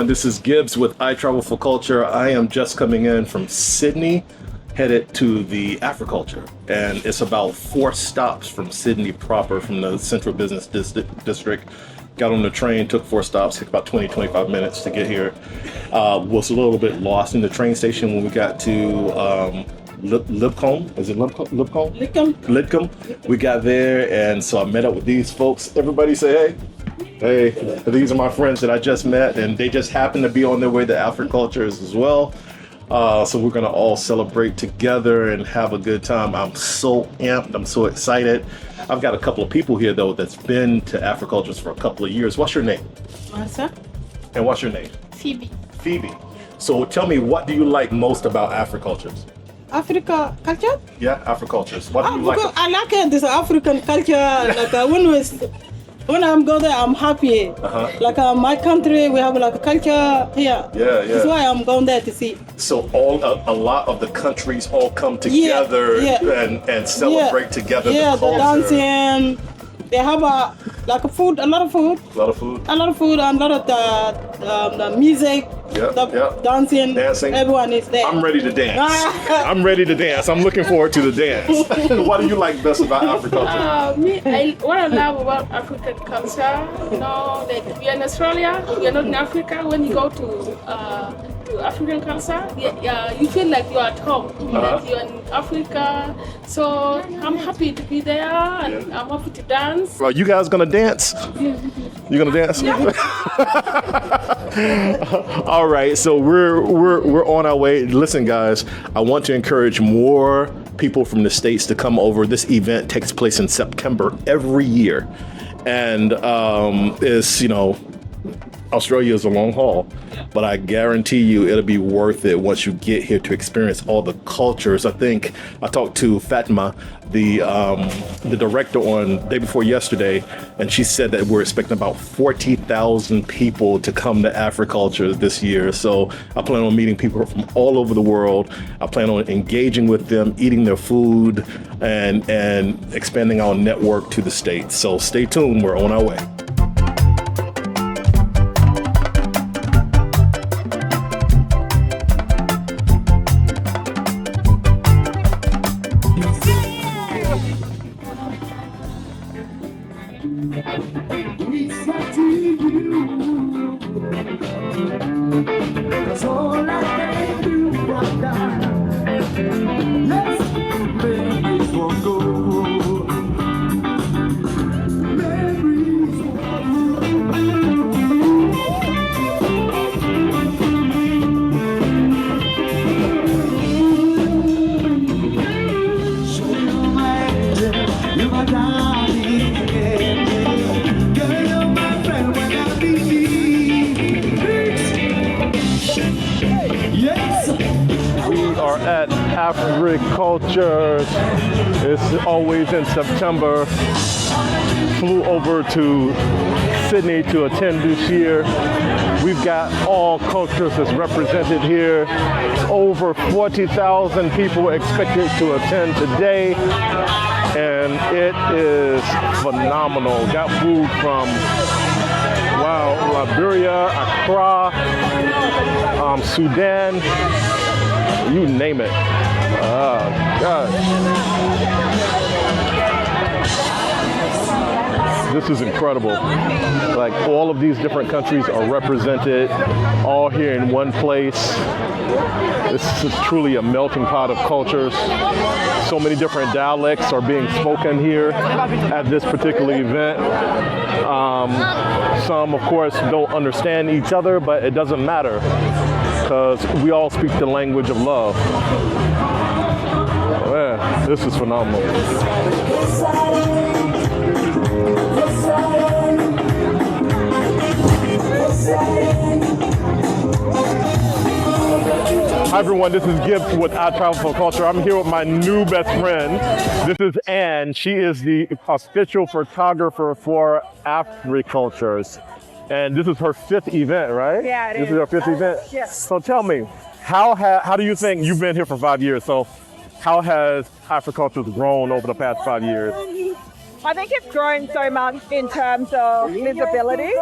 This is Gibbs with I Travel for Culture. I am just coming in from Sydney, headed to the Africulture, and it's about 4 stops from Sydney proper, from the central business district. Got on the train, took 4 stops, took about 20-25 minutes to get here. Was a little bit lost in the train station when we got to Lidcombe. Is it Lidcombe? Lidcombe. We got there, and so I met up with these folks. Everybody say hey. Hey, these are my friends that I just met, and they just happen to be on their way to Africultures as well. So we're gonna all celebrate together and have a good time. I'm so amped, I'm so excited. I've got a couple of people here though that's been to Africultures for a couple of years. What's your name? Martha. And what's your name? Phoebe. Phoebe. So tell me, what do you like most about Africultures? Africa culture? Yeah, Africultures. What do you like? I like this African culture. Like when I'm go there, I'm happy. Like my country, we have like a culture here. Yeah. That's why I'm going there to see. So a lot of the countries all come together and celebrate together. Yeah, the culture. dancing. They have a lot of food, and a lot of the music, dancing. Everyone is there. I'm ready to dance. I'm ready to dance. I'm looking forward to the dance. What do you like best about Africulture? What I love about African culture, like we are in Australia, we are not in Africa. When you go to African culture, you feel like you're at home, like you're in Africa. So I'm happy to be there, and I'm happy to dance. Are you guys gonna dance? You gonna dance? Yeah. All right, so we're on our way. Listen, guys, I want to encourage more people from the States to come over. This event takes place in September every year, and Australia is a long haul, but I guarantee you it'll be worth it once you get here to experience all the cultures. I think I talked to Fatma, the director, on day before yesterday, and she said that we're expecting about 40,000 people to come to Africulture this year. So I plan on meeting people from all over the world. I plan on engaging with them, eating their food, and expanding our network to the States. So stay tuned, we're on our way. At Africultures. It's always in September. Flew over to Sydney to attend this year. We've got all cultures that's represented here. Over 40,000 people expected to attend today, and it is phenomenal. Got food from Liberia, Accra, Sudan, you name it. Oh, gosh. This is incredible. Like, all of these different countries are represented all here in one place. This is truly a melting pot of cultures. So many different dialects are being spoken here at this particular event. Some, of course, don't understand each other, but it doesn't matter, because we all speak the language of love. Man, this is phenomenal. Hi everyone, this is Gibbs with I Travel for Culture. I'm here with my new best friend. This is Anne. She is the official photographer for Africultures. And this is her 5th event, right? Yeah, it This is her 5th event? Yes. So tell me, how do you think, you've been here for 5 years, so how has Africultures grown over the past 5 years? I think it's grown so much in terms of visibility,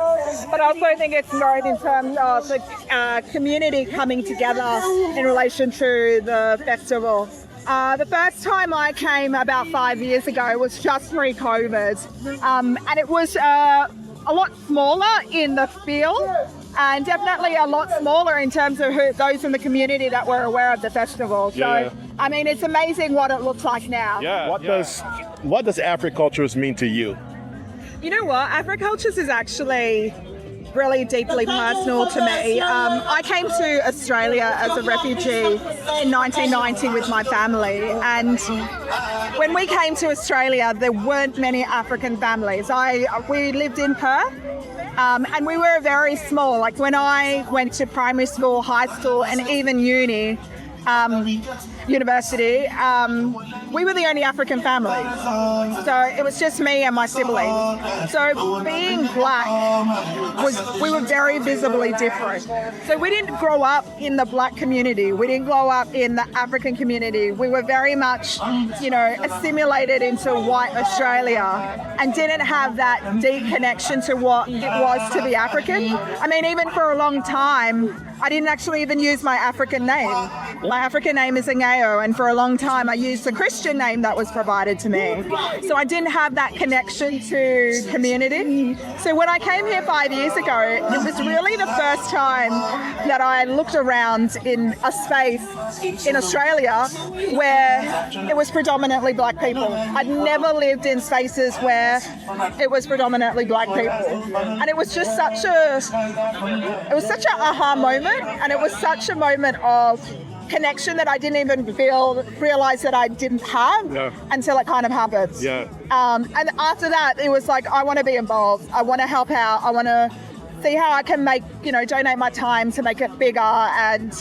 but I also think it's grown in terms of the community coming together in relation to the festival. The first time I came about 5 years ago was just pre-COVID, and it was a lot smaller in the field and definitely a lot smaller in terms of those in the community that were aware of the festival. So, I mean, it's amazing what it looks like now. Yeah. What does Africultures mean to you? You know what? Africultures is actually really deeply personal to me. I came to Australia as a refugee in 1990 with my family, and when we came to Australia, there weren't many African families. We lived in Perth, and we were very small. Like when I went to primary school, high school, and even university, we were the only African family. So it was just me and my siblings. So being black we were very visibly different. So we didn't grow up in the black community. We didn't grow up in the African community. We were very much, assimilated into white Australia and didn't have that deep connection to what it was to be African. I mean, even for a long time, I didn't actually even use my African name. My African name is Ingeo, and for a long time I used the Christian name that was provided to me. So I didn't have that connection to community. So when I came here 5 years ago, it was really the first time that I looked around in a space in Australia where it was predominantly black people. I'd never lived in spaces where it was predominantly black people. And it was just such an aha moment. And it was such a moment of connection that I didn't even realize that I didn't have until it kind of happened. Yeah. And after that, it was like, I want to be involved. I want to help out. I want to see how I can donate my time to make it bigger and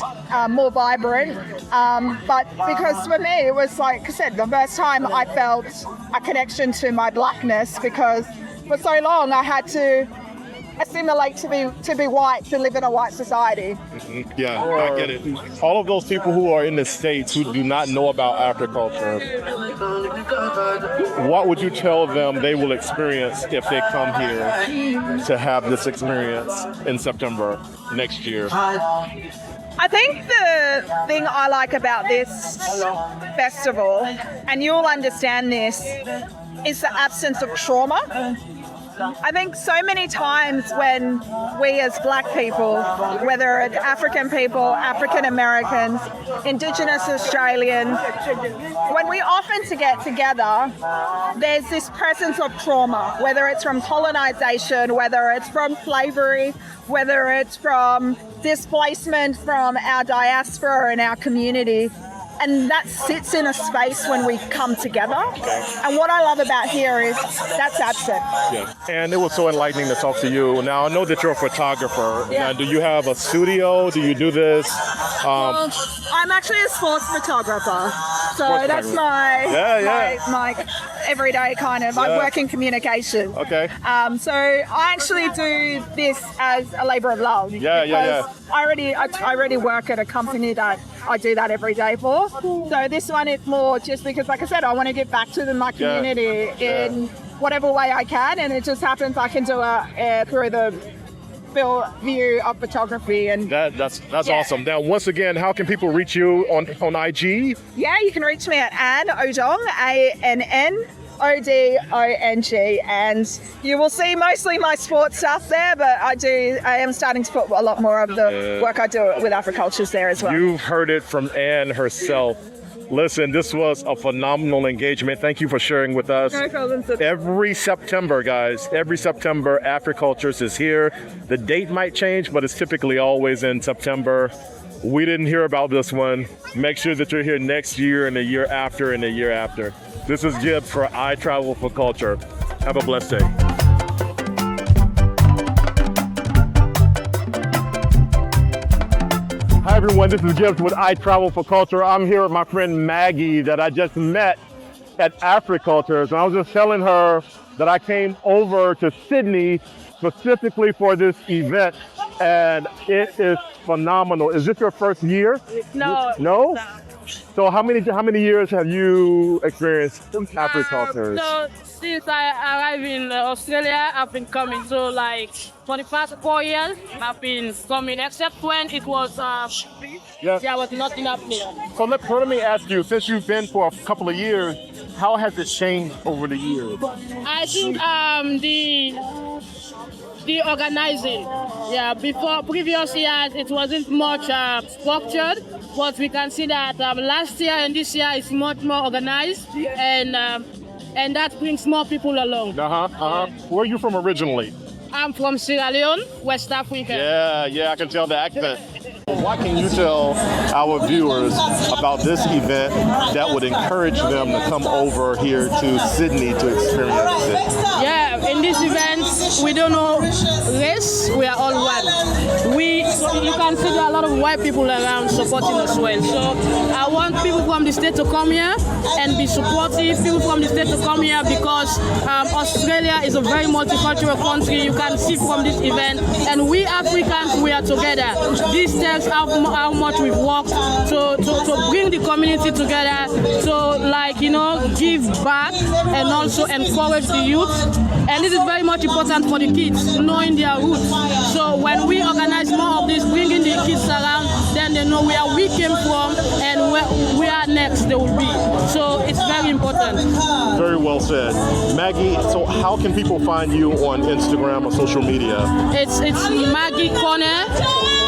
more vibrant. But because for me, it was like I said, the first time I felt a connection to my blackness, because for so long I had to assimilate to be white, to live in a white society. Yeah, I get it. All of those people who are in the States who do not know about Africulture, what would you tell them they will experience if they come here to have this experience in September next year? I think the thing I like about this festival, and you'll understand this, is the absence of trauma. I think so many times when we as black people, whether it's African people, African Americans, Indigenous Australians, when we often to get together, there's this presence of trauma, whether it's from colonization, whether it's from slavery, whether it's from displacement from our diaspora and our community. And that sits in a space when we come together. And what I love about here is that's absent. Yeah. And it was so enlightening to talk to you. Now, I know that you're a photographer. Yeah. Now, do you have a studio? Do you do this? Well, I'm actually a sports photographer. So that's my everyday kind of, I work in communication. Okay. So I actually do this as a labor of love. I already work at a company that I do that every day for. So this one is more just because, like I said, I want to give back to my community in whatever way I can, and it just happens I can do it through the view of photography. And that's awesome. Now, once again, how can people reach you on IG? Yeah, you can reach me at Ann Odong, ANNODONG, and you will see mostly my sports stuff there, but I am starting to put a lot more of the work I do with Africultures there as well. You've heard it from Ann herself. Listen, this was a phenomenal engagement. Thank you for sharing with us. No problem. Every September, guys, Africultures is here. The date might change, but it's typically always in September. We didn't hear about this one. Make sure that you're here next year and the year after and the year after. This is Gibbs for I Travel for Culture. Have a blessed day. Hi everyone, this is Gibbs with I Travel for Culture. I'm here with my friend Maggie that I just met at Africultures, and I was just telling her that I came over to Sydney specifically for this event, and it is phenomenal. Is this your first year? No. No? So how many years have you experienced Africultures? So since I arrived in Australia, I've been coming. So like for the past 4 years, I've been coming, except when it was there was nothing happening. So let me ask you, since you've been for a couple of years, how has it changed over the years? I think the organizing. Yeah, before previous years it wasn't much structured, but we can see that last year and this year is much more organized, and that brings more people along. Where are you from originally? I'm from Sierra Leone, West Africa. Yeah, I can tell the accent. What can you tell our viewers about this event that would encourage them to come over here to Sydney to experience it? Yeah, in this event, we don't know race, we are all one. You can see there are a lot of white people around supporting us well. So I want people from the state to come here and be supportive, people from the state to come here because Australia is a very multicultural country. You can see from this event, and we Africans, we are together. This tells how much we've worked to bring the community together, to give back and also encourage the youth. And this is very much important for the kids, knowing their roots. So when we organize more of this, bringing the kids around, then they know where we came from and where next they will be. So it's very important. Very well said. Maggie, so how can people find you on Instagram or social media? It's Maggie Corner.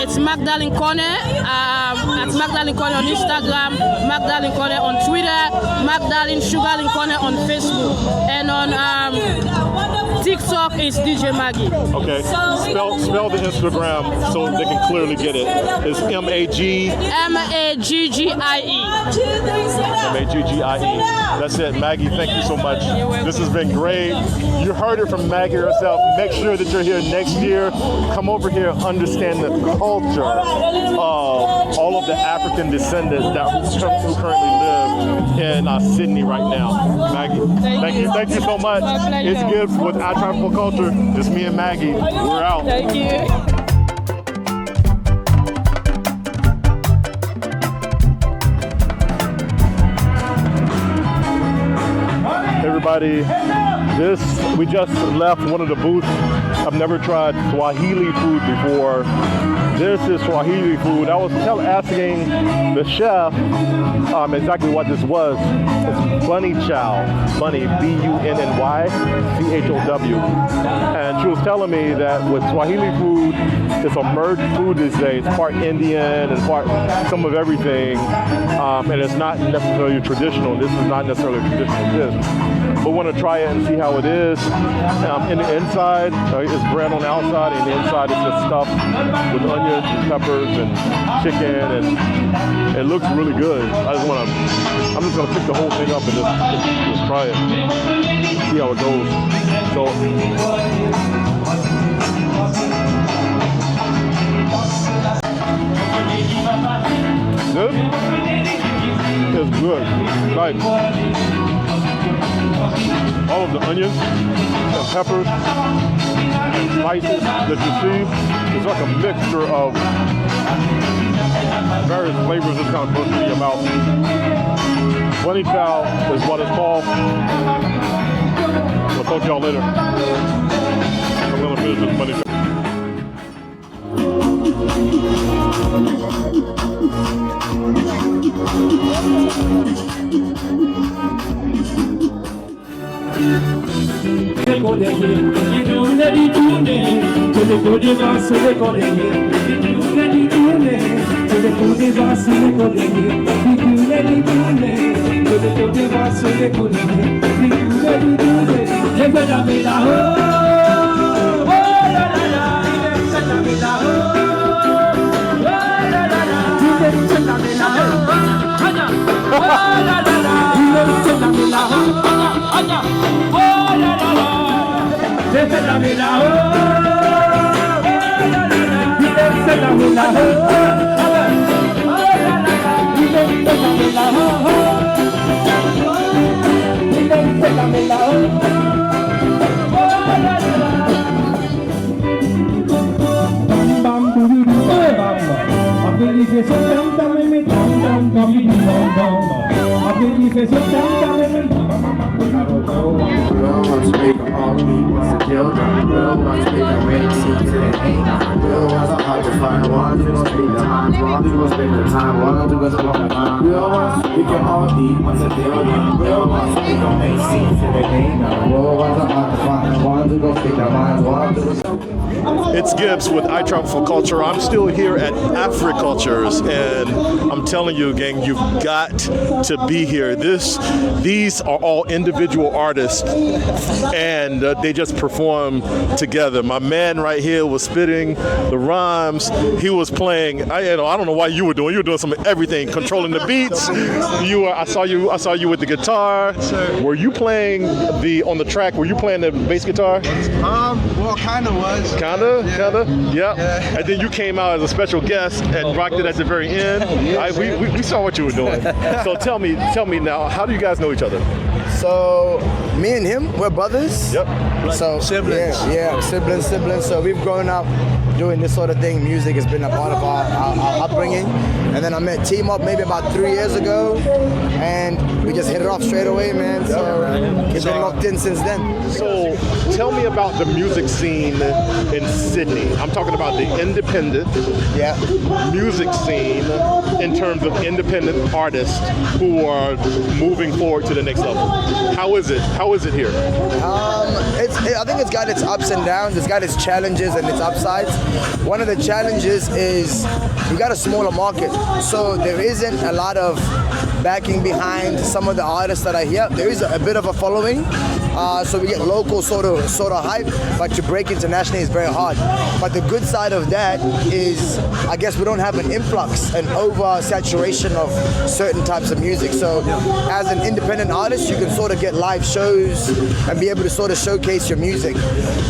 It's Magdalene Corner. At Magdalene Corner on Instagram, Magdalene Corner on Twitter, Magdalene Sugarlin Corner on Facebook, and on TikTok is DJ Maggie. Okay. Spell the Instagram so they can clearly get it. It's Magggie. Magggie. Magggie. That's it. Maggie, thank you so much. This has been great. You heard it from Maggie herself. Make sure that you're here next year. Come over here, understand the culture of all of the African descendants who currently live in Sydney right now. Maggie, thank you so much. It's Gibbs with I Travel for Culture. It's me and Maggie. We're out. Thank you. Everybody, we just left one of the booths. I've never tried Swahili food before. This is Swahili food. I was asking the chef exactly what this was. It's bunny chow. Bunny, Bunny, CHOW. And she was telling me that with Swahili food, it's a merged food these days. It's part Indian and part some of everything. And it's not necessarily traditional. This is not necessarily a traditional dish. But want to try it and see how it is. In the inside, it's bread on the outside, and the inside is just stuffed with onions and peppers and chicken, and it looks really good. I'm just gonna pick the whole thing up and just try it, see how it goes. So. This is good. Like all of the onions and peppers and spices that you see, it's like a mixture of various flavors that's kind of burst in your mouth. Bunny chow is what it's called. I'll talk to y'all later. I'm gonna finish this bunny chow. It's Gibbs with I Travel for Culture. I'm still here at Africultures, and I'm telling you, gang, you've got to be here. These are all individual artists, and they just perform together. My man right here was spitting the rhymes. He was playing. I don't know why you were doing. You were doing some of everything, controlling the beats. I saw you with the guitar. Sure. Were you playing on the track? Were you playing the bass guitar? Well, kind of was. Kinda. Yeah. And then you came out as a special guest and rocked it at the very end. We saw what you were doing. So tell me now, how do you guys know each other? So me and him, we're brothers. Yep. So Siblings. Yeah, siblings. So we've grown up doing this sort of thing. Music has been a part of our upbringing. And then I met TMob maybe about 3 years ago, and we just hit it off straight away, man. So it's been locked in since then. So tell me about the music scene in Sydney. I'm talking about the independent music scene in terms of independent artists who are moving forward to the next level. How is it? How is it here? I think it's got its ups and downs. It's got its challenges and its upsides. One of the challenges is we got a smaller market, so there isn't a lot of backing behind some of the artists that are here. There is a bit of a following, so we get local sort of hype, but to break internationally is very hard. But the good side of that is, I guess we don't have an influx, an oversaturation of certain types of music. So as an independent artist, you can sort of get live shows and be able to sort of showcase your music.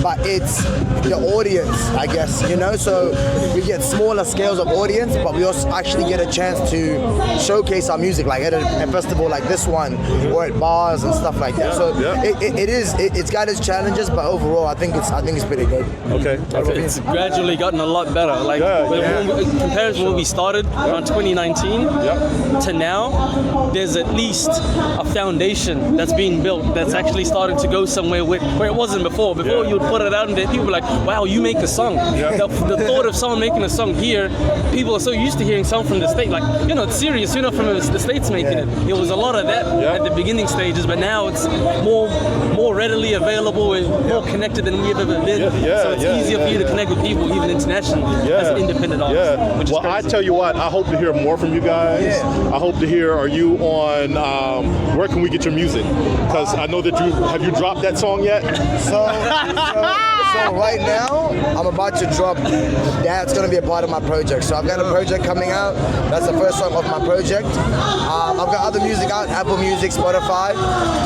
But it's the audience, I guess, so we get smaller scales of audience, but we also actually get a chance to showcase our music, like at a festival like this one, or at bars and stuff like that. So it's got its challenges, but overall, I think it's pretty good. Okay. It's gradually gotten a lot better. Compared to when we started around 2019 to now, there's at least a foundation that's being built that's actually starting to go somewhere where it wasn't before. Before you would put it out and people were like, wow, you make a song. The thought of someone making a song here, people are so used to hearing someone from the States, like, it's serious, from the States making it. It was a lot of that at the beginning stages, but now it's more readily available and more connected than we've ever been. So it's easier for you to connect with people, even internationally, as an independent artist. Which is crazy. I tell you what, I hope to hear more from you guys. I hope to hear, are you on, where can we get your music? Because I know that have you dropped that song yet? So right now, I'm about to drop, that's going to be a part of my project. So I've got a project coming out. That's the first song of my project. I've got other music out, Apple Music, Spotify.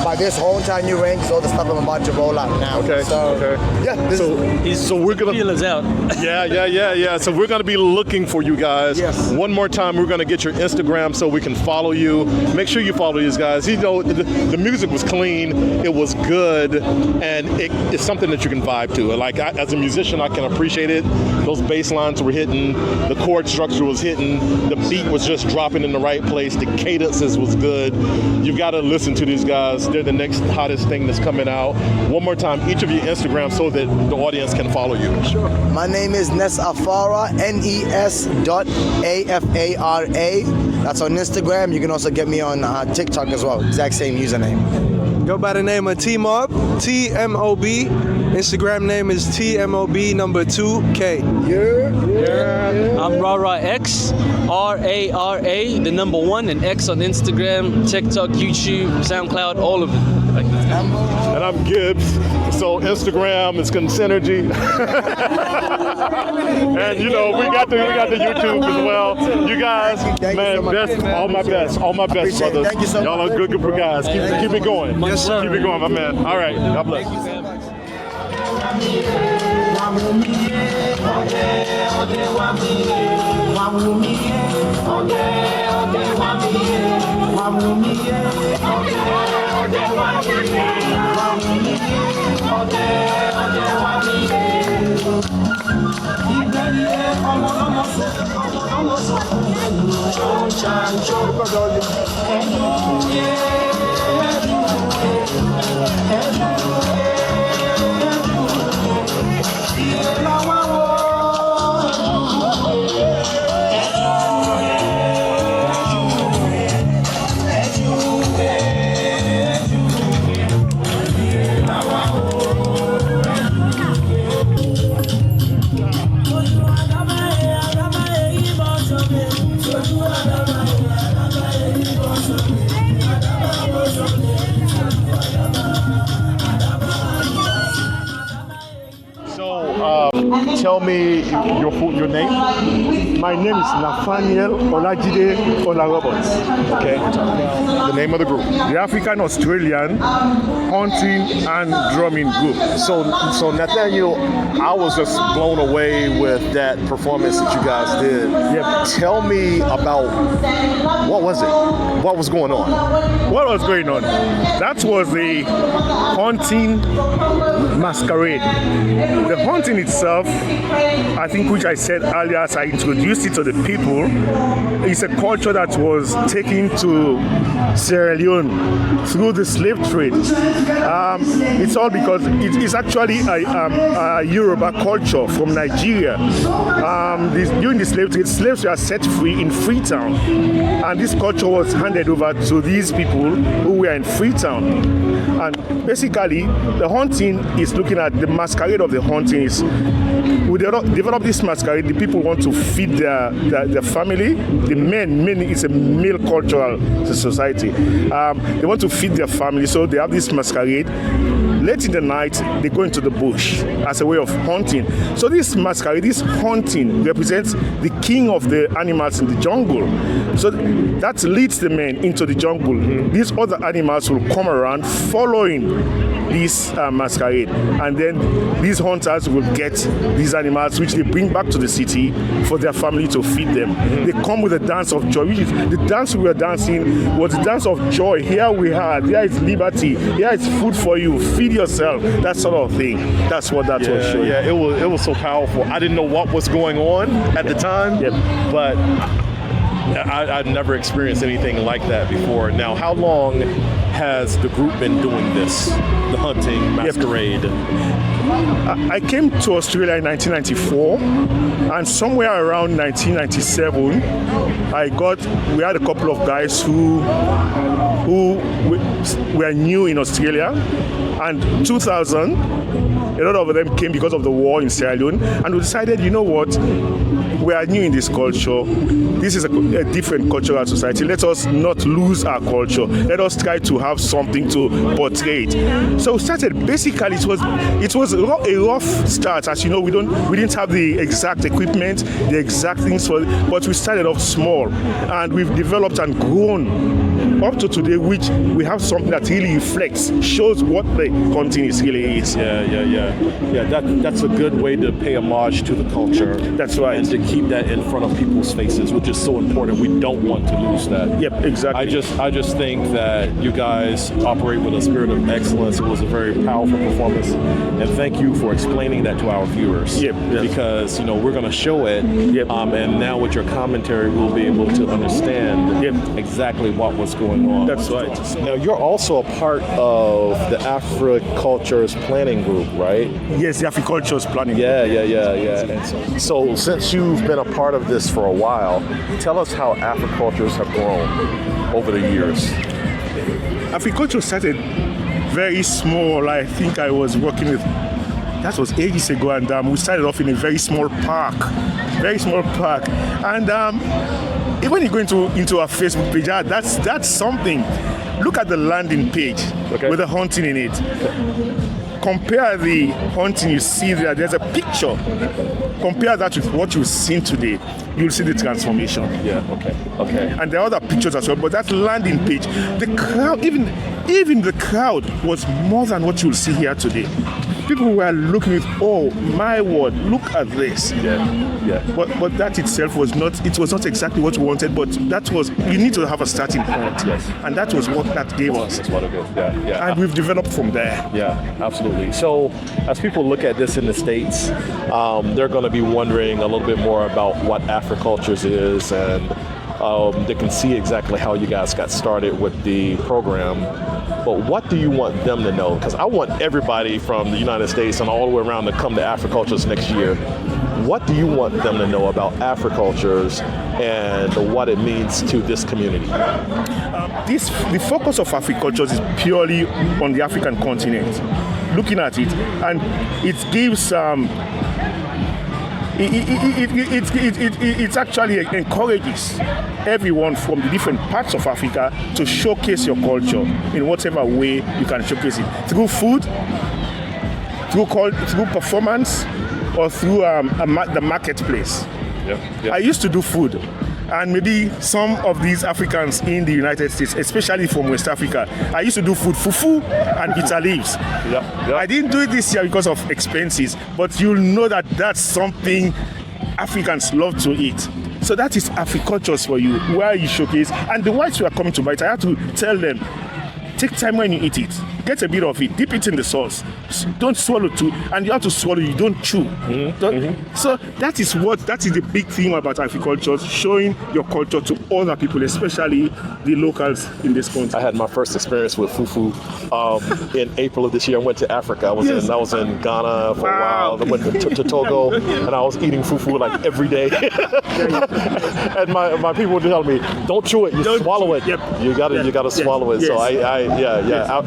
But this whole entire new range is all the stuff I'm about to roll out now. Okay. So we're going to... Feelers out. Yeah. So we're going to be looking for you guys. Yes. One more time, we're going to get your Instagram so we can follow you. Make sure you follow these guys. The music was clean. It was good. And it's something that you can vibe to. Like, as a musician, I can appreciate it. Those bass lines were hitting, the chord structure was hitting, the beat was just dropping in the right place, the cadences was good. You've got to listen to these guys. They're the next hottest thing that's coming out. One more time, each of your Instagram so that the audience can follow you. Sure. My name is Afara, NES.AFARA. That's on Instagram. You can also get me on TikTok as well. Exact same username. Go by the name of TMob, TMob. Instagram name is TMob number 2K. I'm RaraX, RARA, the number 1, and X on Instagram, TikTok, YouTube, SoundCloud, all of it. And I'm Gibbs. So Instagram is Consynergy. And we got the YouTube as well. You guys, all my best, brothers. Thank you so much. Y'all are good guys. Keep it going. Yes, sir. Keep it going, my man. All right. God bless. Tell me your name. My name is Nathaniel Olajide Olarabots. Okay. The name of the group. The African Australian Hunting and Drumming Group. So Nathaniel, I was just blown away with that performance that you guys did. Yep. Tell me about what was it? What was going on? What was going on? That was the hunting masquerade. The hunting itself, I think, which I said earlier as I introduced it to the people, is a culture that was taken to Sierra Leone through the slave trade. It's all because it is actually a Yoruba culture from Nigeria. During the slave trade, slaves were set free in Freetown, and this culture was handed over to these people who were in Freetown. And basically, the hunting is looking at the masquerade of the hunting. We develop this masquerade. The people want to feed their family. The men is a male cultural society. They want to feed their family, so they have this masquerade. Late in the night, they go into the bush as a way of hunting. So this masquerade, this hunting, represents the king of the animals in the jungle. So that leads the men into the jungle. These other animals will come around following this masquerade, and then these hunters will get these animals, which they bring back to the city for their family to feed them. They come with a dance of joy, which is the dance we were dancing was the dance of joy. Here we are, here is liberty, here is food for you, feed yourself, that sort of thing. That's what that was showing. Yeah, it was so powerful. I didn't know what was going on at the time, but I'd never experienced anything like that before. Now, how long has the group been doing this, the hunting masquerade? I came to Australia in 1994, and somewhere around 1997, we had a couple of guys who were new in Australia, and 2000, a lot of them came because of the war in Sierra Leone, and we decided, you know what, we are new in this culture. This is a different cultural society. Let us not lose our culture. Let us try to have something to portray it. So we started. Basically, it was a rough start. As you know, we didn't have the exact equipment, the exact things but we started off small, and we've developed and grown up to today, which we have something that really reflects, shows what the hunting really is. Yeah. That's a good way to pay homage to the culture. That's right. And to keep that in front of people's faces, which is so important. We don't want to lose that. Yep, exactly. I just think that you guys operate with a spirit of excellence. It was a very powerful performance, and thank you for explaining that to our viewers. Yep. Because we're going to show it. Yep. And now with your commentary, we'll be able to understand exactly what was going on. That's right. Now you're also a part of the Africultures planning group, right? Yes, the Africultures planning. Yeah. So since you've been a part of this for a while, tell us how Africultures have grown over the years. Africulture started very small. I think I was working with, that was ages ago, and we started off in a very small park. And when you go into our Facebook page, that's something. Look at the landing page with the hunting in it. Compare the hunting you see there. There's a picture. Compare that with what you've seen today. You'll see the transformation. Yeah. Okay. And there are other pictures as well. But that landing page, the crowd, even the crowd was more than what you'll see here today. people were looking at, oh my word, look at this. Yeah. But that itself was not exactly what we wanted, but that was, you need to have a starting point. Yes. And that was what that gave us. That's what it is. Yeah. And we've developed from there. Yeah, absolutely. So as people look at this in the States, they're going to be wondering a little bit more about what Africultures is, and they can see exactly how you guys got started with the program. But what do you want them to know? Because I want everybody from the United States and all the way around to come to Africultures next year. What do you want them to know about Africultures and what it means to this community? The focus of Africultures is purely on the African continent. Looking at it, and it gives it actually encourages everyone from the different parts of Africa to showcase your culture in whatever way you can showcase it, through food, through performance, or through the marketplace. Yeah. I used to do food, and maybe some of these Africans in the United States, especially from West Africa, I used to do food, fufu and bitter leaves. Yeah. I didn't do it this year because of expenses, but you'll know that that's something Africans love to eat. So that is Africultures for you, where you showcase. And the whites who are coming to buy it, I have to tell them, take time when you eat it. Get a bit of it, dip it in the sauce. Don't swallow too, and you have to swallow, you don't chew. So that is the big thing about Africultures, showing your culture to other people, especially the locals in this country. I had my first experience with fufu in April of this year. I went to Africa. I was in Ghana for a while. I went to Togo, and I was eating fufu like every day. And my people were telling me, don't chew it, swallow it. Yep. You gotta swallow it. Yes. So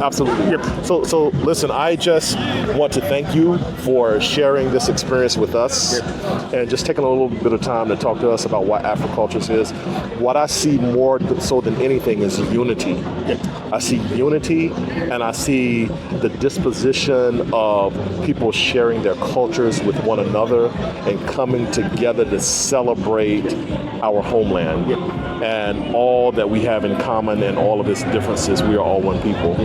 absolutely. Yep. So listen, I just want to thank you for sharing this experience with us, and just taking a little bit of time to talk to us about what Africultures is. What I see more so than anything is unity. I see unity, and I see the disposition of people sharing their cultures with one another and coming together to celebrate our homeland and all that we have in common, and all of its differences. We are all one people.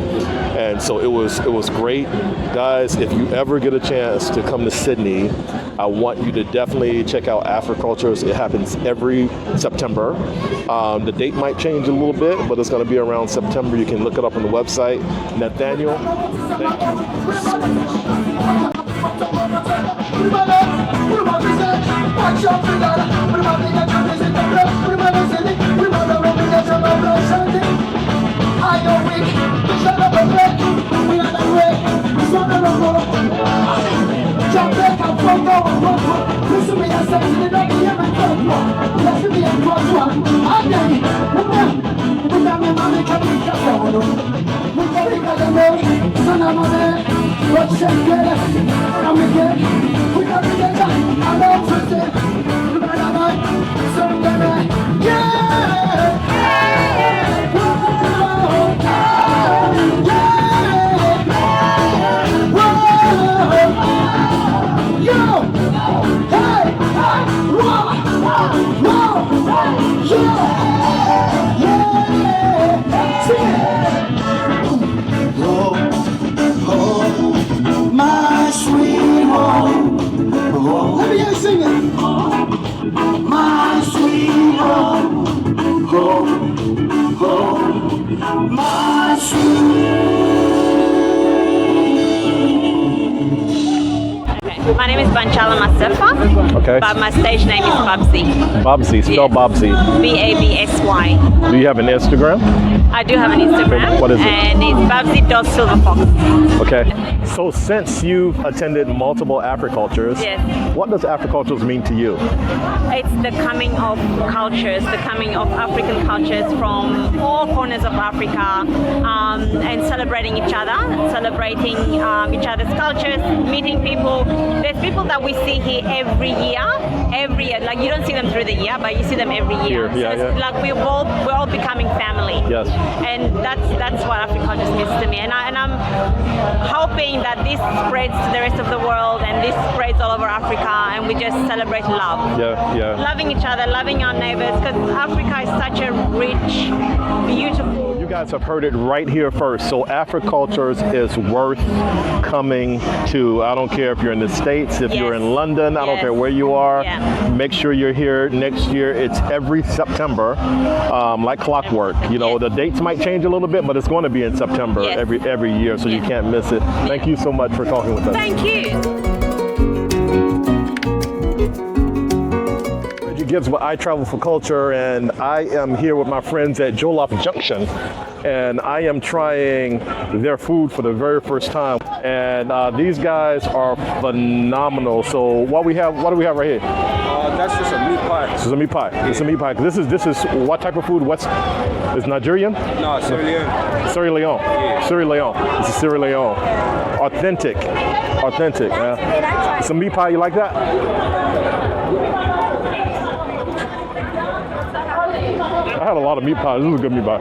And so it was great. Guys, if you ever get a chance to come to Sydney, I want you to definitely check out Africultures. It happens every September. The date might change a little bit, but it's going to be around September. You can look it up on the website. Nathaniel, thank My sweet home. Let me hear you sing it. My sweet home. My sweet. My name is Banchala Masefa. Okay. But my stage name is Babsy. Babsy, spell Babsy. Babsy. Do you have an Instagram? I do have an Instagram. What is it? And it's Babsy.silverfox. Okay. So since you've attended multiple Africultures, yes. What does Africultures mean to you? It's the coming of cultures, the coming of African cultures from all corners of Africa, and celebrating each other, celebrating each other's cultures, meeting people. There's people that we see here every year. Like you don't see them through the year, but you see them every year. Like we're all becoming family. Yes. And that's what Africultures means to me. And I'm hoping that this spreads to the rest of the world, and this spreads all over Africa, and we just celebrate love. Yeah. Loving each other, loving our neighbors, because Africa is such a rich, beautiful guys have heard it right here first. So Africultures is worth coming to. I don't care if you're in the States, if you're in London, I don't care where you are. Make sure you're here next year. It's every September, like clockwork. You know, the dates might change a little bit, but it's going to be in September every year, so you can't miss it. Thank you so much for talking with us. Thank you. Gibbs with I Travel for Culture, and I am here with my friends at Jollof Junction, and I am trying their food for the very first time. And these guys are phenomenal. So what do we have right here? That's just a meat pie. This is a meat pie. It's a meat pie. This is what type of food? Is Nigerian? No, Sierra Leone. Sierra Leone. Yeah. Sierra Leone. This is Sierra Leone. Authentic. It's a meat pie. You like that? I had a lot of meat pies. This is a good meat pie.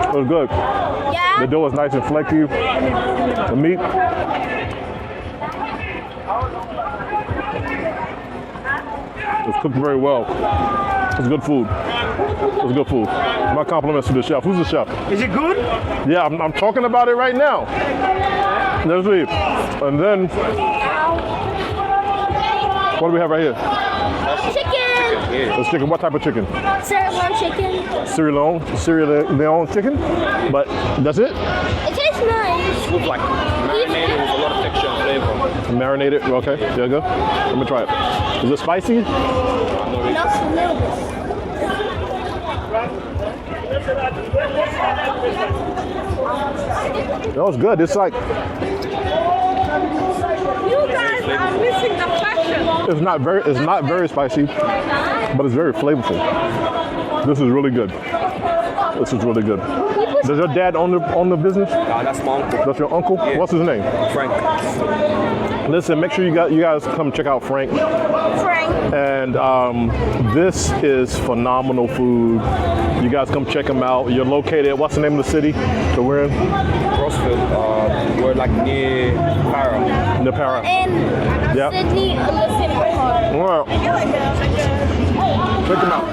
It was good. Yeah. The dough is nice and flaky. The meat. It's cooked very well. It's good food. It's good food. My compliments to the chef. Who's the chef? Is it good? Yeah, I'm talking about it right now. Let's see. And then, what do we have right here? Chicken. It's chicken. What type of chicken? Sierra Leone chicken. Sierra Leone chicken? But that's it? It tastes nice. With like marinated with a lot of texture and flavor. Marinated? Okay, there you go. Let me try it. Is it spicy? No, a little bit. That was good. It's like, You guys are missing the passion. it's not very spicy, but it's very flavorful. This is really good. This is really good. Does your dad own the business? That's my uncle. That's your uncle? Yeah. What's his name? Frank. Listen, make sure you guys come check out Frank. And this is phenomenal food. You guys come check him out. You're located, what's the name of the city that we're in? Crossfield. We're like near Para. Near Para. And Sydney on the Sydney Park. All right. Check him out.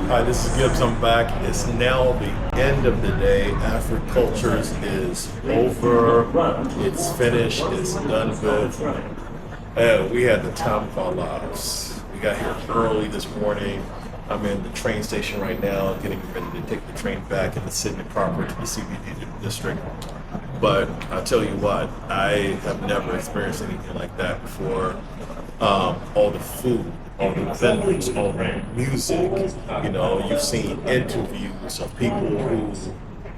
Hi, this is Gibbs. I'm back. It's now the end of the day. Africultures is over. It's finished. It's done with. We had the time of our lives. We got here early this morning. I'm in the train station right now, getting ready to take the train back into Sydney proper to the CBD district. But I tell you what, I have never experienced anything like that before. All the food, all the vendors, all the music, you know, you've seen interviews of people who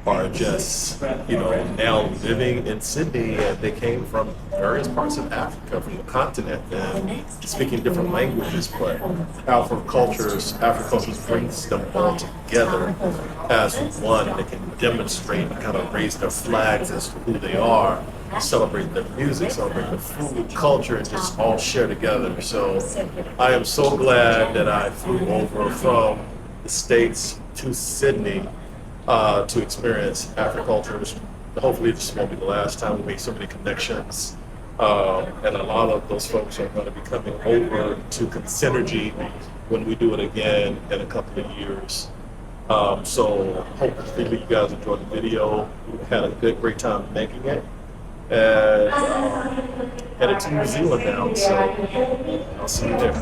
are just, you know, now living in Sydney, and they came from various parts of Africa, from the continent, and speaking different languages, but Africultures brings them all together as one. They can demonstrate and kind of raise their flags as to who they are, celebrate the music, celebrate the food, culture, and just all share together. So I am so glad that I flew over from the States to Sydney to experience Africultures. Hopefully this won't be the last time. We make so many connections. And a lot of those folks are going to be coming over to Synergy when we do it again in a couple of years. So hopefully you guys enjoyed the video. We had a great time making it. And headed to New Zealand now, so I'll see you there.